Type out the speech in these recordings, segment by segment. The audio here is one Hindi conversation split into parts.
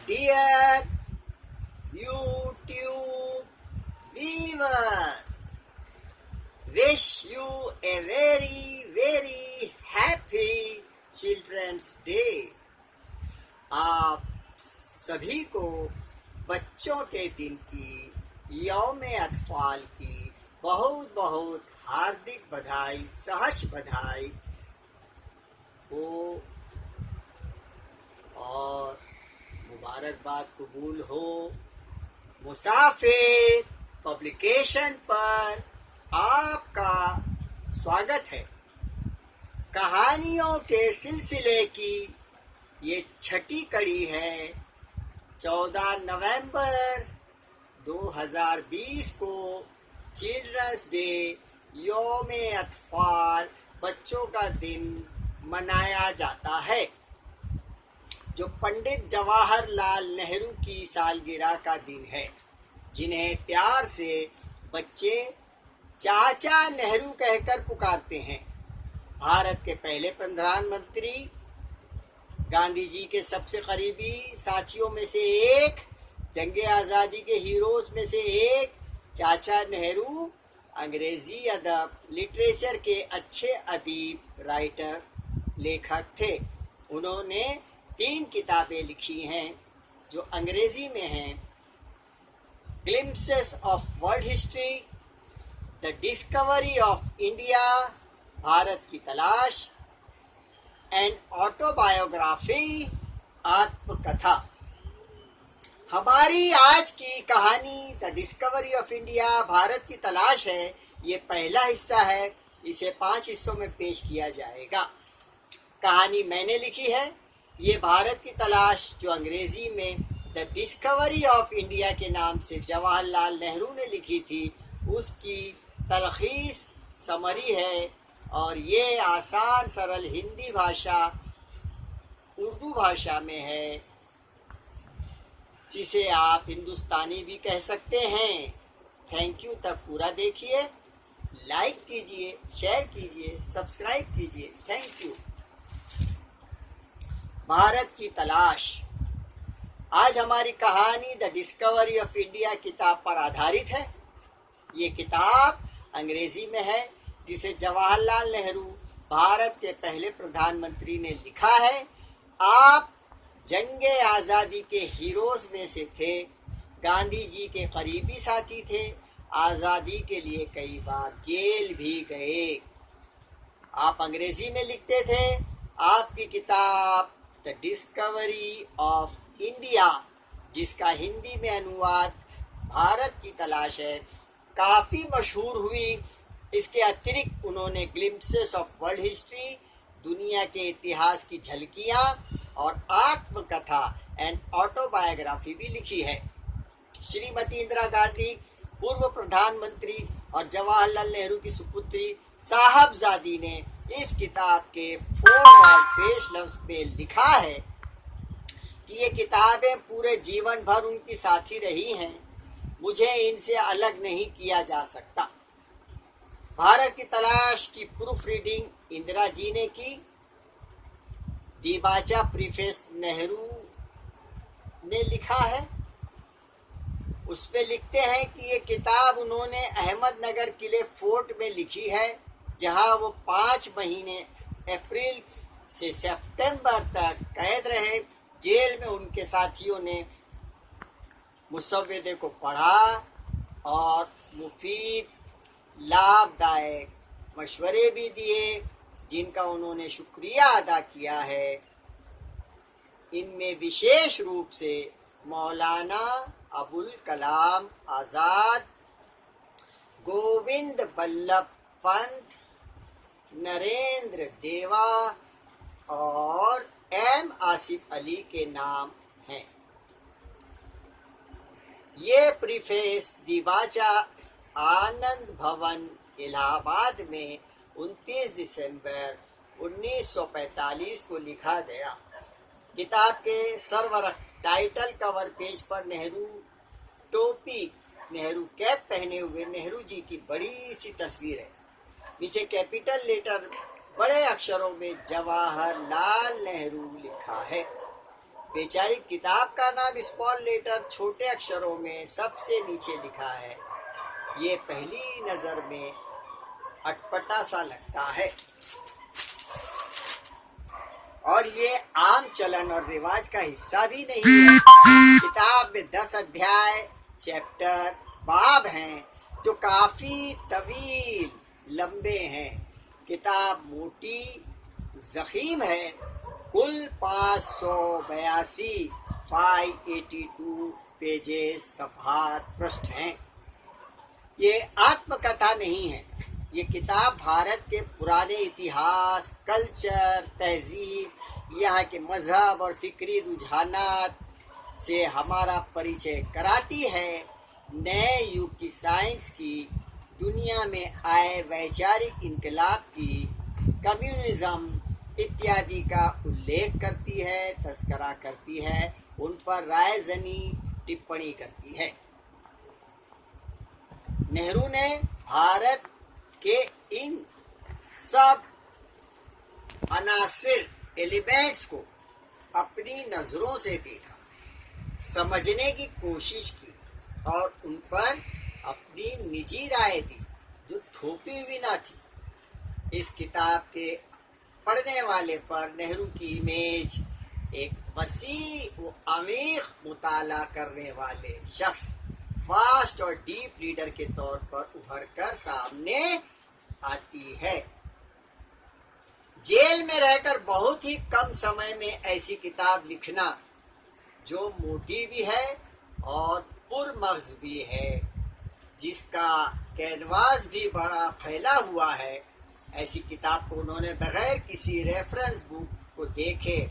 Dear YouTube viewers, wish you a very happy Children's Day. आप सभी को बच्चों के दिन की यौम अतफाल की बहुत हार्दिक बधाई, सहर्ष बधाई हो और मुबारकबाद कबूल हो। मुसाफिर पब्लिकेशन पर आपका स्वागत है। कहानियों के सिलसिले की ये छठी कड़ी है। 14 नवंबर 2020 को चिल्ड्रंस डे यौम अतफाल बच्चों का दिन मनाया जाता है, जो पंडित जवाहरलाल नेहरू की सालगिरह का दिन है, जिन्हें प्यार से बच्चे चाचा नेहरू कहकर पुकारते हैं। भारत के पहले प्रधानमंत्री, गांधी जी के सबसे करीबी साथियों में से एक, जंग आज़ादी के हीरोज में से एक चाचा नेहरू अंग्रेजी अदब लिटरेचर के अच्छे अदीब, राइटर, लेखक थे। उन्होंने 3 किताबें लिखी हैं जो अंग्रेजी में हैं। Glimpses of world history, the discovery of India, Bharat की तलाश, एंड ऑटोबायोग्राफी, आत्मकथा। हमारी आज की कहानी the discovery of India, Bharat की तलाश है। ये पहला हिस्सा है, इसे 5 हिस्सों में पेश किया जाएगा। कहानी मैंने लिखी है। ये भारत की तलाश, जो अंग्रेजी में द डिस्कवरी ऑफ इंडिया के नाम से जवाहरलाल नेहरू ने लिखी थी, उसकी तलखीस समरी है। और ये आसान सरल हिंदी भाषा, उर्दू भाषा में है, जिसे आप हिंदुस्तानी भी कह सकते हैं। Thank you. तक पूरा देखिए, लाइक कीजिए, शेयर कीजिए, सब्सक्राइब कीजिए। Thank you. भारत की तलाश। आज हमारी कहानी द डिस्कवरी ऑफ इंडिया किताब पर आधारित है। ये किताब अंग्रेजी में है, जिसे जवाहरलाल नेहरू, भारत के पहले प्रधानमंत्री, ने लिखा है। आप जंग आज़ादी के हीरोज में से थे, गांधी जी के करीबी साथी थे, आज़ादी के लिए कई बार जेल भी गए। आप अंग्रेजी में लिखते थे। आपकी किताब द डिस्कवरी ऑफ इंडिया, जिसका हिंदी में अनुवाद भारत की तलाश है, काफ़ी मशहूर हुई। इसके अतिरिक्त उन्होंने ग्लिम्पसेस ऑफ वर्ल्ड हिस्ट्री, दुनिया के इतिहास की झलकियाँ, और आत्मकथा एंड ऑटोबायोग्राफी भी लिखी है। श्रीमती इंदिरा गांधी, पूर्व प्रधानमंत्री और जवाहरलाल नेहरू की सुपुत्री साहबजादी, ने इस किताब के फोरवर्ड पेश लफ्ज में लिखा है कि ये किताबें पूरे जीवन भर उनकी साथी रही हैं। मुझे इनसे अलग नहीं किया जा सकता। भारत की तलाश की प्रूफ रीडिंग इंदिरा जी ने की। दीबाचा प्रीफेस नेहरू ने लिखा है। उसमें लिखते हैं कि ये किताब उन्होंने अहमदनगर किले फोर्ट में लिखी है, जहां वो 5 महीने अप्रैल से सितंबर तक कैद रहे। जेल में उनके साथियों ने मुसव्वदे को पढ़ा और मुफीद, लाभदायक मशवरे भी दिए, जिनका उन्होंने शुक्रिया अदा किया है। इनमें विशेष रूप से मौलाना अबुल कलाम आज़ाद, गोविंद बल्लभ पंत, नरेंद्र देवा और एम आसिफ अली के नाम हैं। ये प्रीफेस दीबाचा आनंद भवन इलाहाबाद में 29 दिसंबर 1945 को लिखा गया। किताब के सरवरक टाइटल कवर पेज पर नेहरू टोपी, नेहरू कैप पहने हुए नेहरू जी की बड़ी सी तस्वीर है। नीचे कैपिटल लेटर बड़े अक्षरों में जवाहरलाल नेहरू लिखा है। वैचारिक किताब का नाम स्मॉल लेटर छोटे अक्षरों में सबसे नीचे लिखा है। ये पहली नजर में अटपटा सा लगता है और ये आम चलन और रिवाज का हिस्सा भी नहीं है। किताब में 10 अध्याय, चैप्टर, बाब हैं जो काफी तवील लंबे हैं। किताब मोटी ज़ख़ीम है। कुल 582 582 पेजेस सफ़हात पृष्ठ हैं। ये आत्मकथा नहीं है। ये किताब भारत के पुराने इतिहास, कल्चर, तहजीब, यहाँ के मजहब और फिक्री रुझानात से हमारा परिचय कराती है। नए युग की साइंस की दुनिया में आए वैचारिक इनकलाब की, कम्युनिज्म इत्यादि का उल्लेख करती है, तस्करा करती है, उन पर रायजनी टिप्पणी करती है। नेहरू ने भारत के इन सब अनासिर एलिमेंट्स को अपनी नजरों से देखा, समझने की कोशिश की और उन पर अपनी निजी राय दी जो थोपी हुई ना थी। इस किताब के पढ़ने वाले पर नेहरू की इमेज एक वसी व अमीक मुताला करने वाले शख्स, वास्ट और डीप रीडर के तौर पर उभर कर सामने आती है। जेल में रहकर बहुत ही कम समय में ऐसी किताब लिखना जो मोटी भी है और पुरमग़्ज़ भी है, जिसका कैनवास भी बड़ा फैला हुआ है, ऐसी किताब को उन्होंने बगैर किसी रेफरेंस बुक को देखे,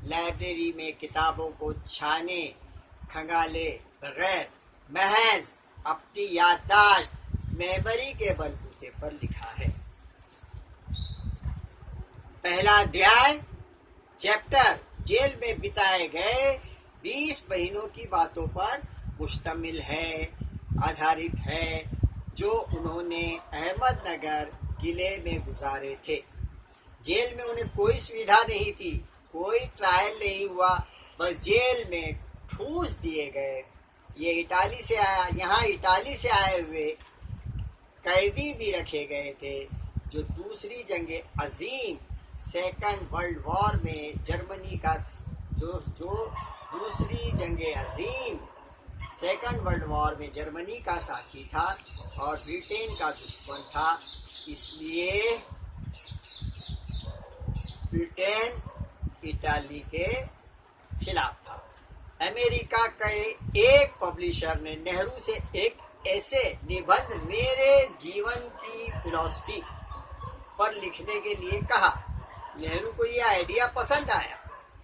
लाइब्रेरी में किताबों को छाने खंगाले बगैर महज अपनी याददाश्त, मेमोरी के बलबूते पर लिखा है। पहला अध्याय, चैप्टर, जेल में बिताए गए 20 महीनों की बातों पर मुश्तमिल है, आधारित है, जो उन्होंने अहमदनगर किले में गुजारे थे। जेल में उन्हें कोई सुविधा नहीं थी, कोई ट्रायल नहीं हुआ, बस जेल में ठूस दिए गए। ये इटाली से आया, यहाँ इटाली से आए हुए कैदी भी रखे गए थे जो दूसरी जंग अजीम, सेकंड वर्ल्ड वॉर में जर्मनी का जो दूसरी जंग अजीम, सेकंड वर्ल्ड वॉर में जर्मनी का साथी था और ब्रिटेन का दुश्मन था। इसलिए ब्रिटेन इटाली के खिलाफ था। अमेरिका के एक पब्लिशर ने नेहरू से एक ऐसे निबंध मेरे जीवन की फिलॉसफी पर लिखने के लिए कहा। नेहरू को ये आइडिया पसंद आया,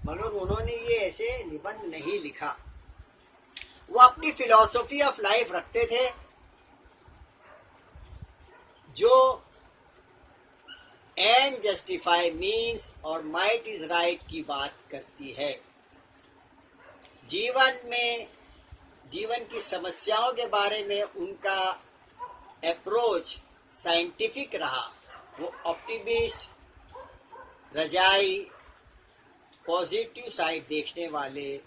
मगर उन्होंने ये ऐसे निबंध नहीं लिखा। वो अपनी फिलॉसफी ऑफ लाइफ रखते थे जो एंड जस्टिफाई मीन्स और माइट इज राइट की बात करती है। जीवन की समस्याओं के बारे में उनका अप्रोच साइंटिफिक रहा। वो ऑप्टिमिस्ट, रजाई, पॉजिटिव साइड देखने वाले,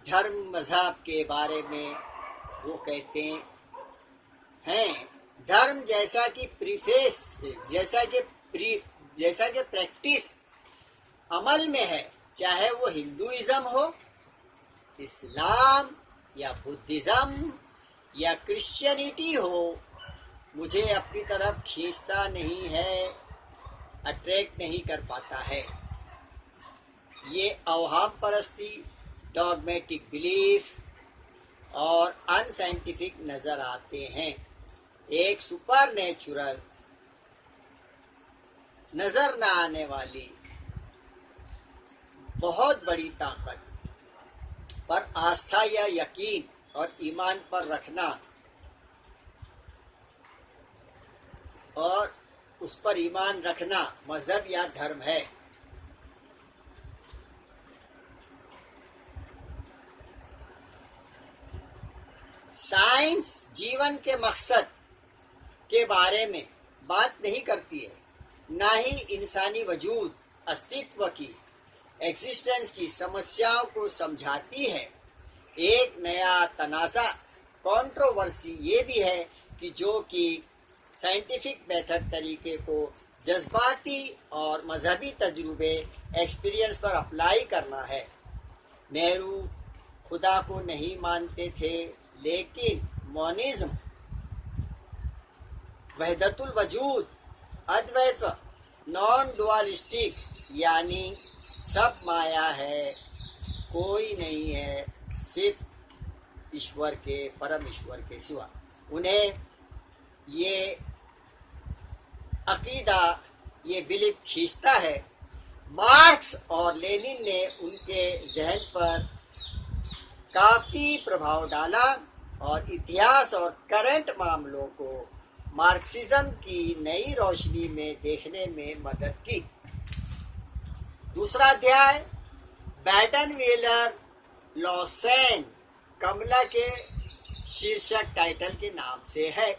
धर्म मजहब के बारे में वो कहते हैं, धर्म जैसा कि प्रीफेस, जैसा कि प्रैक्टिस अमल में है, चाहे वो हिंदुइज्म हो, इस्लाम या बुद्धिज्म या क्रिश्चियनिटी हो, मुझे अपनी तरफ खींचता नहीं है, अट्रैक्ट नहीं कर पाता है। ये अवहाम परस्ती, डॉगमेटिक बिलीफ और अनसाइंटिफिक नजर आते हैं। एक सुपर नेचुरल, नजर न आने वाली बहुत बड़ी ताकत पर आस्था या यकीन और ईमान पर रखना और उस पर ईमान रखना मजहब या धर्म है। साइंस जीवन के मकसद के बारे में बात नहीं करती है, ना ही इंसानी वजूद, अस्तित्व की एग्जिस्टेंस की समस्याओं को समझाती है। एक नया तनाज़ा कंट्रोवर्सी ये भी है कि जो कि साइंटिफिक मेथड तरीके को जज्बाती और मजहबी तजुर्बे एक्सपीरियंस पर अप्लाई करना है। नेहरू खुदा को नहीं मानते थे, लेकिन मोनिज्म, वहदतुल वजूद, अद्वैत, नॉन डुअलिस्टिक यानी सब माया है, कोई नहीं है सिर्फ ईश्वर के, परम ईश्वर के सिवा, उन्हें ये अकीदा, ये बिलीफ खींचता है। मार्क्स और लेनिन ने उनके जहन पर काफ़ी प्रभाव डाला और इतिहास और करंट मामलों को मार्क्सिज्म की नई रोशनी में देखने में मदद की। दूसरा अध्याय बैडन-वेलर लॉसेन कमला के शीर्षक टाइटल के नाम से है।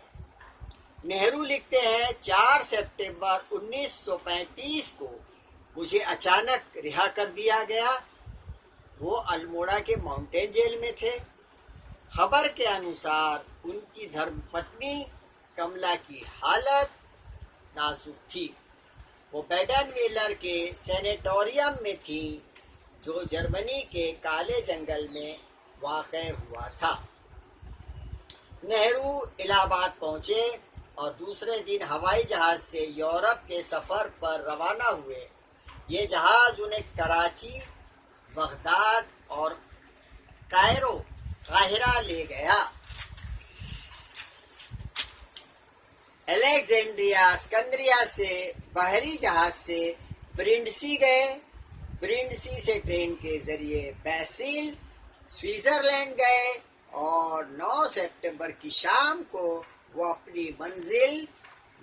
नेहरू लिखते हैं, 4 सितंबर 1935 को मुझे अचानक रिहा कर दिया गया। वो अल्मोड़ा के माउंटेन जेल में थे। खबर के अनुसार उनकी धर्मपत्नी कमला की हालत नाजुक थी। वो बैडन-वेलर के सैनेटोरियम में थी, जो जर्मनी के काले जंगल में वाक़ हुआ था। नेहरू इलाहाबाद पहुंचे और दूसरे दिन हवाई जहाज़ से यूरोप के सफ़र पर रवाना हुए। ये जहाज़ उन्हें कराची, बगदाद और काहिरा ले गया। अलेक्जेंड्रिया, सिकंदरिया से बहरी जहाज से ब्रिंडसी गए। ब्रिंडसी से ट्रेन के जरिए बैसिल, स्विट्जरलैंड गए और 9 सितंबर की शाम को वो अपनी मंजिल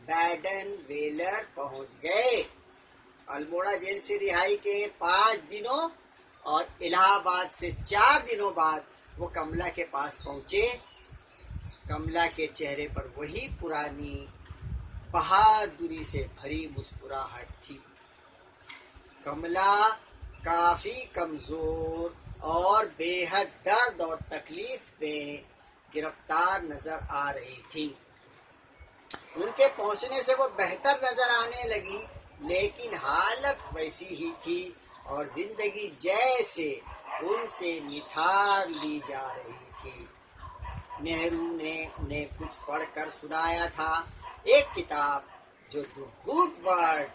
बैडन-वेलर पहुंच गए। अल्मोड़ा जेल से रिहाई के 5 दिनों और इलाहाबाद से 4 दिनों बाद वो कमला के पास पहुंचे। कमला के चेहरे पर वही पुरानी बहादुरी से भरी मुस्कुराहट थी। कमला काफ़ी कमज़ोर और बेहद दर्द और तकलीफ में गिरफ्तार नज़र आ रही थी। उनके पहुंचने से वो बेहतर नज़र आने लगी, लेकिन हालत वैसी ही थी और ज़िंदगी जैसे उनसे निथार ली जा रही थी। नेहरू ने उन्हें कुछ पढ़कर सुनाया था, एक किताब जो the good world,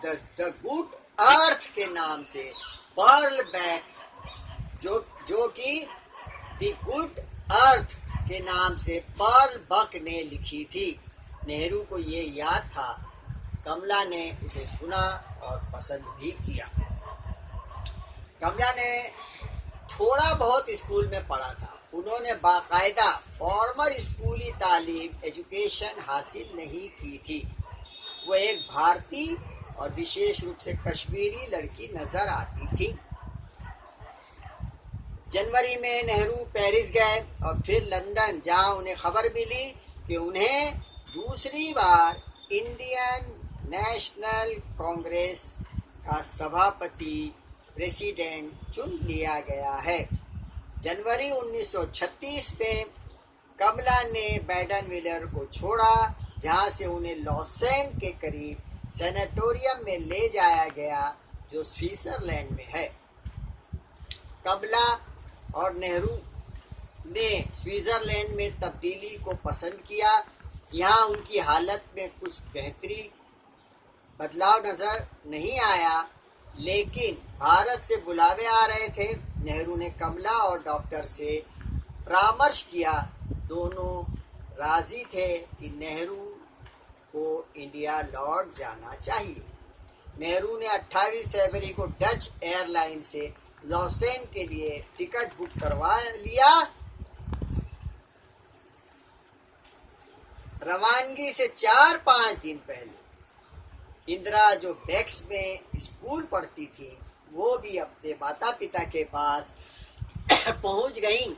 the good earth के नाम से पर्ल बैक, जो कि द गुड अर्थ के नाम से पर्ल बक ने लिखी थी। नेहरू को ये याद था। कमला ने उसे सुना और पसंद भी किया। कमला ने थोड़ा बहुत स्कूल में पढ़ा था। उन्होंने बाकायदा फॉर्मल स्कूली तालीम, एजुकेशन हासिल नहीं की थी। वो एक भारतीय और विशेष रूप से कश्मीरी लड़की नजर आती थी। जनवरी में नेहरू पेरिस गए और फिर लंदन, जहां उन्हें खबर मिली कि उन्हें दूसरी बार इंडियन नेशनल कांग्रेस का सभापति, प्रेसिडेंट चुन लिया गया है। जनवरी 1936 में कमला ने बैडन-वेलर को छोड़ा, जहां से उन्हें लॉसेन के करीब सैनेटोरियम में ले जाया गया, जो स्विट्जरलैंड में है। कमला और नेहरू ने स्विट्जरलैंड में तब्दीली को पसंद किया। यहाँ उनकी हालत में कुछ बेहतरी, बदलाव नज़र नहीं आया, लेकिन भारत से बुलावे आ रहे थे। नेहरू ने कमला और डॉक्टर से परामर्श किया। दोनों राजी थे कि नेहरू को इंडिया लौट जाना चाहिए। नेहरू ने 28 फरवरी को डच एयरलाइन से लॉसेन के लिए टिकट बुक करवा लिया। रवानगी से 4-5 दिन पहले इंदिरा, जो बेक्स में स्कूल पढ़ती थी, वो भी अपने माता पिता के पास पहुंच गईं।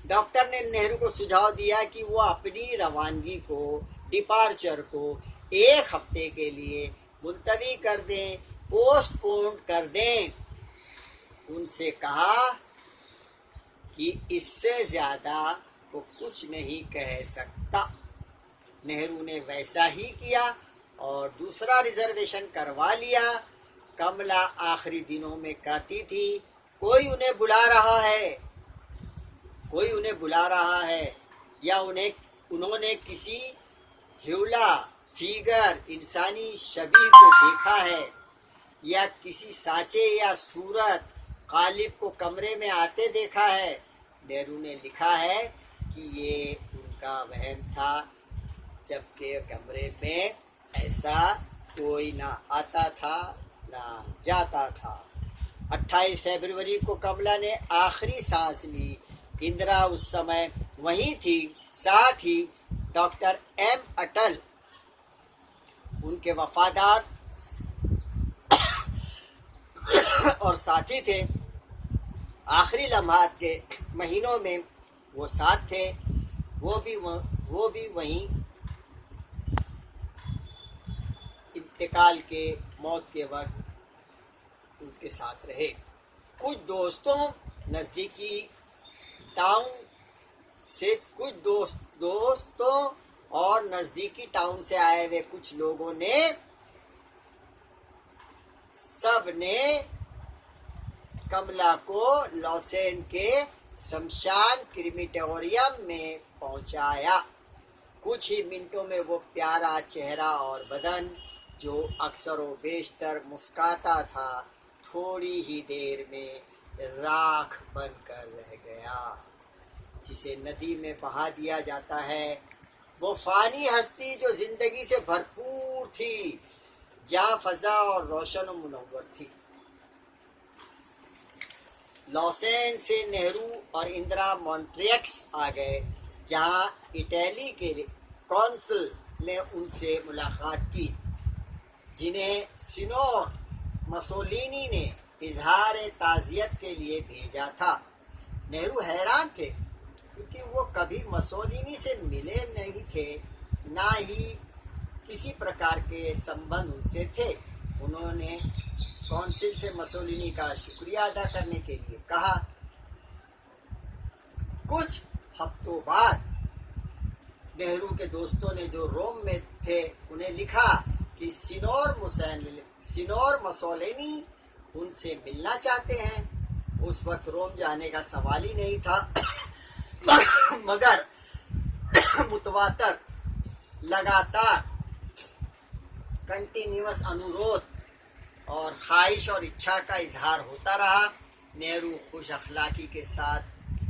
डॉक्टर ने नेहरू को सुझाव दिया कि वो अपनी रवानगी को, डिपार्चर को 1 हफ्ते के लिए मुलतवी कर दें, पोस्टपोन कर दें। उनसे कहा कि इससे ज़्यादा वो कुछ नहीं कह सकता। नेहरू ने वैसा ही किया और दूसरा रिजर्वेशन करवा लिया। कमला आखिरी दिनों में कहती थी, कोई उन्हें बुला रहा है, कोई उन्हें बुला रहा है, या उन्होंने किसी ह्यूला फिगर इंसानी शबीह को देखा है, या किसी साँचे या सूरत गालिब को कमरे में आते देखा है। नेहरू ने लिखा है कि ये उनका वहम था, जबकि कमरे में ऐसा कोई ना आता था ना जाता था। 28 फरवरी को कमला ने आखिरी सांस ली। इंदिरा उस समय वहीं थी। साथ ही डॉक्टर एम अटल उनके वफादार और साथी थे। आखिरी लम्हात के महीनों में वो साथ थे। वो भी वहीं इंतकाल के मौत के वक्त उनके साथ रहे। कुछ दोस्तों नज़दीकी टाउन से दोस्तों और नज़दीकी टाउन से आए हुए कुछ लोगों ने सब ने कमला को लॉसेन के शमशान क्रीमेटोरियम में पहुंचाया। कुछ ही मिनटों में वो प्यारा चेहरा और बदन जो अक्सर व बेशतर मुस्कुराता था, थोड़ी ही देर में राख बनकर रह गया। जिसे नदी में बहा दिया जाता है, वो फानी हस्ती जो जिंदगी से भरपूर थी, जहाँ फजा और रोशन मुनव्वर थी। लॉसेन से नेहरू और इंदिरा मॉन्ट्रियक्स आ गए, जहाँ इटली के कौंसल ने उनसे मुलाकात की, जिन्हें सिनोर मसोलिनी ने इजहार ताज़ियत के लिए भेजा था। नेहरू हैरान थे क्योंकि वो कभी मसोलिनी से मिले नहीं थे, ना ही किसी प्रकार के संबंध उनसे थे। उन्होंने कौंसिल से मसोलिनी का शुक्रिया अदा करने के लिए कहा। कुछ हफ्तों बाद नेहरू के दोस्तों ने जो रोम में थे उन्हें लिखा कि सिनोर मसोलिनी उनसे मिलना चाहते हैं। उस वक्त रोम जाने का सवाल ही नहीं था, मगर मुतवातर लगातार कंटिन्यूअस अनुरोध और ख्वाहिश और इच्छा का इजहार होता रहा। नेहरू खुश अखलाकी के साथ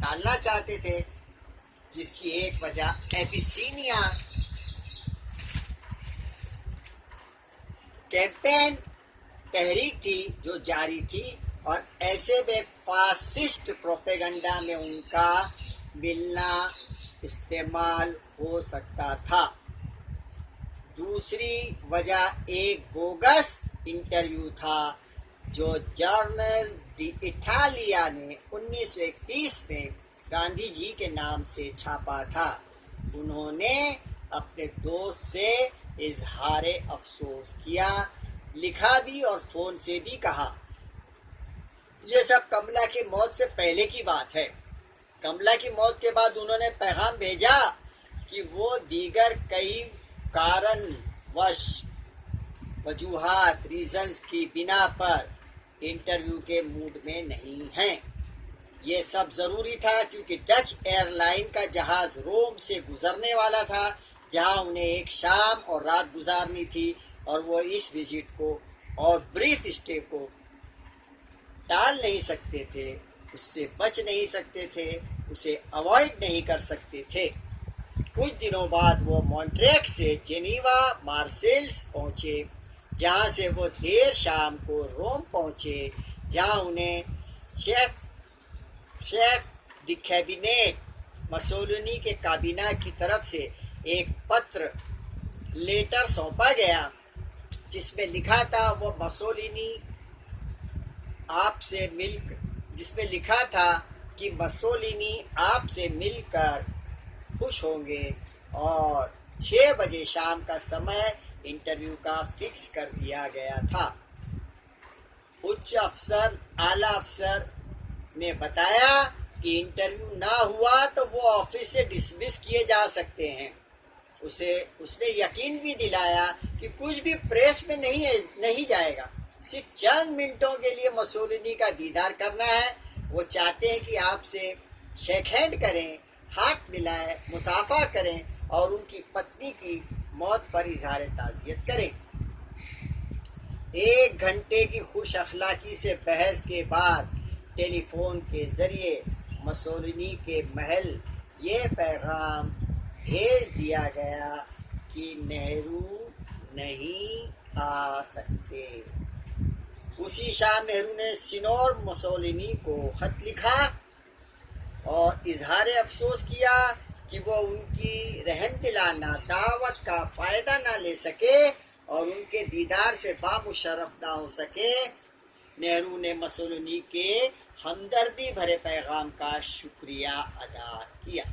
टालना चाहते थे, जिसकी एक वजह एबिसीनिया कैंपेन तहरीक थी जो जारी थी, और ऐसे में फासिस्ट प्रोपेगेंडा में उनका मिलना इस्तेमाल हो सकता था। दूसरी वजह एक बोगस इंटरव्यू था जो जर्नल डी इटालिया ने 1931 में गांधी जी के नाम से छापा था। उन्होंने अपने दोस्त से इजहारे अफसोस किया, लिखा भी और फ़ोन से भी कहा। ये सब कमला की मौत से पहले की बात है। कमला की मौत के बाद उन्होंने पैगाम भेजा कि वो दीगर कई कारणवश वजूहात रीजंस की बिना पर इंटरव्यू के मूड में नहीं हैं। ये सब ज़रूरी था क्योंकि डच एयरलाइन का जहाज़ रोम से गुजरने वाला था, जहां उन्हें एक शाम और रात गुजारनी थी, और वो इस विजिट को और ब्रीफ स्टे को टाल नहीं सकते थे, उससे बच नहीं सकते थे, उसे अवॉइड नहीं कर सकते थे। कुछ दिनों बाद वो मॉन्ट्रियक्स से जेनीवा मार्सेल्स पहुँचे, जहाँ से वो देर शाम को रोम पहुँचे, जहाँ उन्हें शेफ द कैबिनेट मसोलिनी के काबीना की तरफ से एक पत्र लेटर सौंपा गया, जिसमें लिखा था वो मसोलिनी आपसे मिल जिसमें लिखा था कि मसोलिनी आपसे मिलकर खुश होंगे, और 6 बजे शाम का समय इंटरव्यू का फिक्स कर दिया गया था। उच्च अफसर, आला अफसर ने बताया कि इंटरव्यू ना हुआ तो वो ऑफिस से डिसमिस किए जा सकते हैं। उसने यकीन भी दिलाया कि कुछ भी प्रेस में नहीं जाएगा। सिर्फ चंद मिनटों के लिए मुसोलिनी का दीदार करना है। वो चाहते हैं कि आपसे शेक हैंड करें, हाथ मिलाएं, मुसाफा करें और उनकी पत्नी की मौत पर इजहार ताज़ियत करें। 1 घंटे की खुश अखलाकी से बहस के बाद टेलीफोन के जरिए मुसोलिनी के महल ये पैगाम भेज दिया गया कि नेहरू नहीं आ सकते। उसी शाम नेहरू ने सिनोर मुसोलिनी को खत लिखा और इजहार अफसोस किया कि वो उनकी रहमदिलाना दावत का फ़ायदा ना ले सके और उनके दीदार से बामुशर्रफ ना हो सके। नेहरू ने मुसोलिनी के हमदर्दी भरे पैगाम का शुक्रिया अदा किया।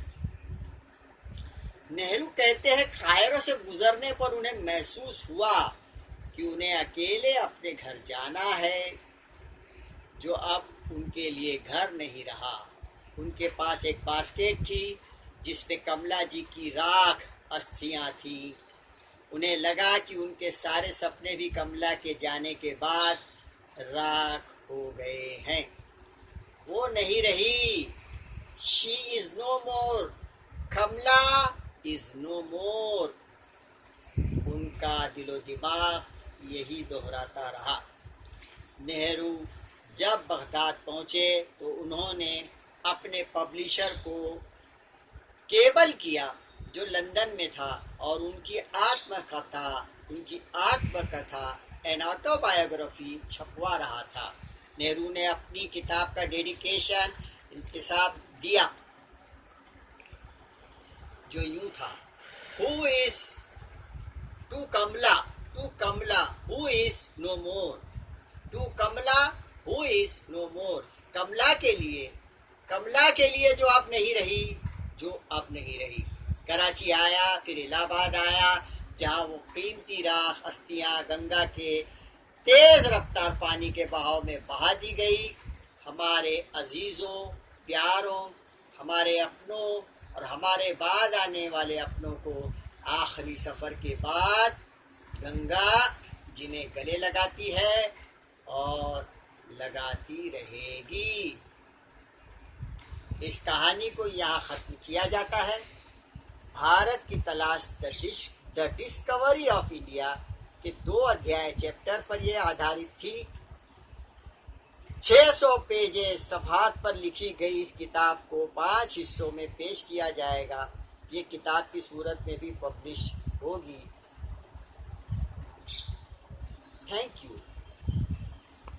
नेहरू कहते हैं, कायरो से गुजरने पर उन्हें महसूस हुआ कि उन्हें अकेले अपने घर जाना है, जो अब उनके लिए घर नहीं रहा। उनके पास एक बास्केट थी जिसमें कमला जी की राख अस्थियां थी। उन्हें लगा कि उनके सारे सपने भी कमला के जाने के बाद राख हो गए हैं। वो नहीं रही। She is no more, Kamala is no more. उनका दिलो दिमाग यही दोहराता रहा। नेहरू जब बगदाद पहुंचे तो उन्होंने अपने पब्लिशर को केबल किया जो लंदन में था और उनकी आत्मकथा एन ऑटोबायोग्राफी छपवा रहा था। नेहरू ने अपनी किताब का डेडिकेशन इंतसाब दिया जो यूं था, who is to Kamala who is no more, to Kamala who is no more. Kamala के लिए जो अब नहीं रही। कराची आया, फिर इलाहाबाद आया, जहाँ वो कीमती राख अस्थियाँ गंगा के तेज रफ्तार पानी के बहाव में बहा दी गई। हमारे अजीज़ों, प्यारों, हमारे अपनों और हमारे बाद आने वाले अपनों को आखिरी सफ़र के बाद गंगा जिन्हें गले लगाती है और लगाती रहेगी। इस कहानी को यहाँ ख़त्म किया जाता है। भारत की तलाश द डिस्कवरी ऑफ इंडिया के 2 अध्याय चैप्टर पर यह आधारित थी। 600 पेजेस सफ़हात पर लिखी गई इस किताब को 5 हिस्सों में पेश किया जाएगा। ये किताब की सूरत में भी पब्लिश होगी। Thank you.